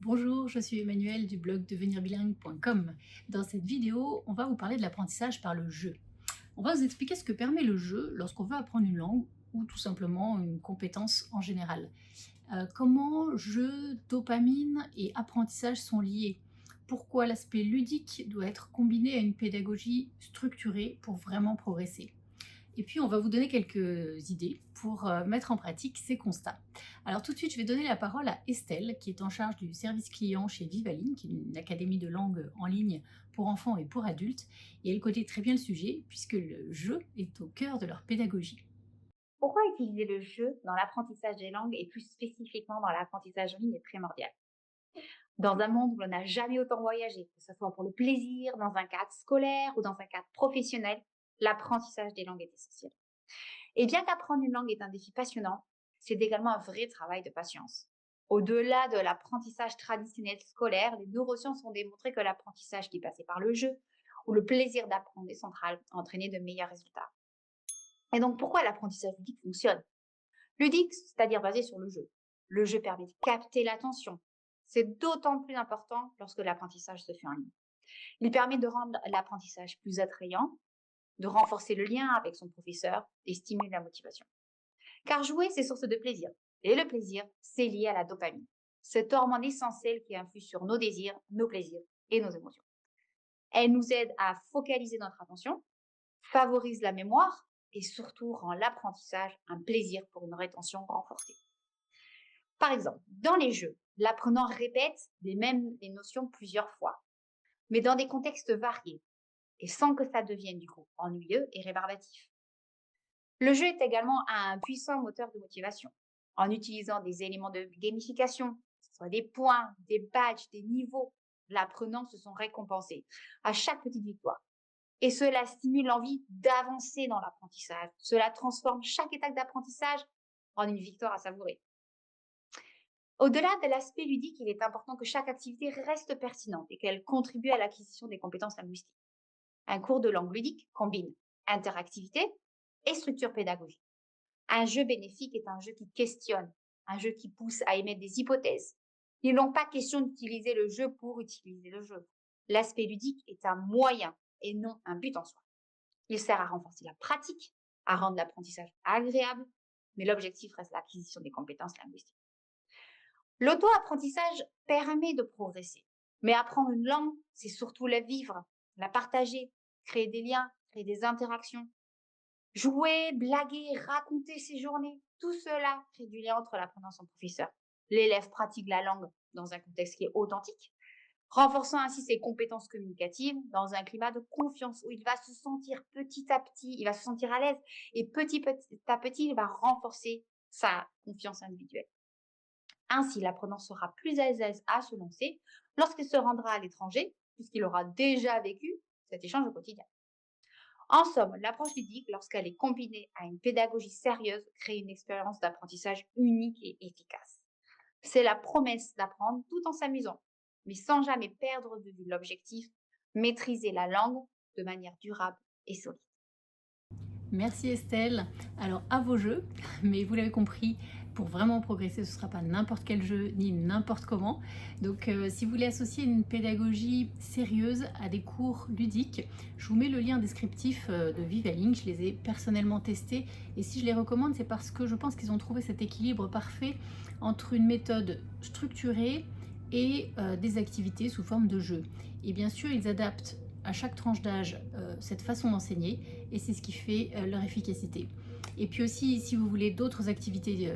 Bonjour, je suis Emmanuelle du blog devenirbilingue.com. Dans cette vidéo, on va vous parler de l'apprentissage par le jeu. On va vous expliquer ce que permet le jeu lorsqu'on veut apprendre une langue ou tout simplement une compétence en général. Comment jeu, dopamine et apprentissage sont liés. Pourquoi l'aspect ludique doit être combiné à une pédagogie structurée pour vraiment progresser. Et puis, on va vous donner quelques idées pour mettre en pratique ces constats. Alors tout de suite, je vais donner la parole à Estelle, qui est en charge du service client chez Vivaline, qui est une académie de langue en ligne pour enfants et pour adultes. Et elle connaît très bien le sujet, puisque le jeu est au cœur de leur pédagogie. Pourquoi utiliser le jeu dans l'apprentissage des langues et plus spécifiquement dans l'apprentissage en ligne est primordial? Dans un monde où l'on n'a jamais autant voyagé, que ce soit pour le plaisir, dans un cadre scolaire ou dans un cadre professionnel, l'apprentissage des langues est essentiel. Et bien qu'apprendre une langue est un défi passionnant, c'est également un vrai travail de patience. Au-delà de l'apprentissage traditionnel scolaire, les neurosciences ont démontré que l'apprentissage qui passait par le jeu ou le plaisir d'apprendre est central à entraîner de meilleurs résultats. Et donc pourquoi l'apprentissage ludique fonctionne? Ludique, c'est-à-dire basé sur le jeu. Le jeu permet de capter l'attention. C'est d'autant plus important lorsque l'apprentissage se fait en ligne. Il permet de rendre l'apprentissage plus attrayant, de renforcer le lien avec son professeur et stimuler la motivation. Car jouer, c'est source de plaisir. Et le plaisir, c'est lié à la dopamine. Cette hormone essentielle qui influe sur nos désirs, nos plaisirs et nos émotions. Elle nous aide à focaliser notre attention, favorise la mémoire et surtout rend l'apprentissage un plaisir pour une rétention renforcée. Par exemple, dans les jeux, l'apprenant répète les notions plusieurs fois, mais dans des contextes variés et sans que ça devienne du coup ennuyeux et rébarbatif. Le jeu est également un puissant moteur de motivation. En utilisant des éléments de gamification, que ce soit des points, des badges, des niveaux, l'apprenant se sont récompensés à chaque petite victoire. Et cela stimule l'envie d'avancer dans l'apprentissage. Cela transforme chaque étape d'apprentissage en une victoire à savourer. Au-delà de l'aspect ludique, il est important que chaque activité reste pertinente et qu'elle contribue à l'acquisition des compétences linguistiques. Un cours de langue ludique combine interactivité et structure pédagogique. Un jeu bénéfique est un jeu qui questionne, un jeu qui pousse à émettre des hypothèses. Il n'est pas question d'utiliser le jeu pour utiliser le jeu. L'aspect ludique est un moyen et non un but en soi. Il sert à renforcer la pratique, à rendre l'apprentissage agréable, mais l'objectif reste l'acquisition des compétences linguistiques. L'auto-apprentissage permet de progresser, mais apprendre une langue, c'est surtout la vivre, la partager, créer des liens, créer des interactions. Jouer, blaguer, raconter ses journées, tout cela crée du lien entre l'apprenant et son professeur. L'élève pratique la langue dans un contexte qui est authentique, renforçant ainsi ses compétences communicatives dans un climat de confiance où il va se sentir petit à petit, il va se sentir à l'aise et petit à petit, il va renforcer sa confiance individuelle. Ainsi, l'apprenant sera plus à l'aise à se lancer lorsqu'il se rendra à l'étranger, puisqu'il aura déjà vécu cet échange au quotidien. En somme, l'approche ludique, lorsqu'elle est combinée à une pédagogie sérieuse, crée une expérience d'apprentissage unique et efficace. C'est la promesse d'apprendre tout en s'amusant, mais sans jamais perdre de vue l'objectif, maîtriser la langue de manière durable et solide. Merci Estelle. Alors à vos jeux, mais vous l'avez compris, pour vraiment progresser, ce ne sera pas n'importe quel jeu ni n'importe comment. Donc si vous voulez associer une pédagogie sérieuse à des cours ludiques, je vous mets le lien descriptif de Vivaling. Je les ai personnellement testés et si je les recommande, c'est parce que je pense qu'ils ont trouvé cet équilibre parfait entre une méthode structurée et des activités sous forme de jeu. Et bien sûr, ils adaptent à chaque tranche d'âge cette façon d'enseigner et c'est ce qui fait leur efficacité. Et puis aussi, si vous voulez d'autres activités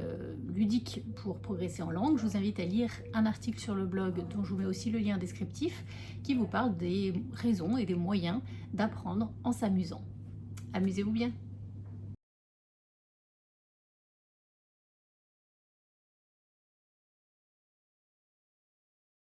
ludiques pour progresser en langue, je vous invite à lire un article sur le blog dont je vous mets aussi le lien descriptif qui vous parle des raisons et des moyens d'apprendre en s'amusant. Amusez-vous bien!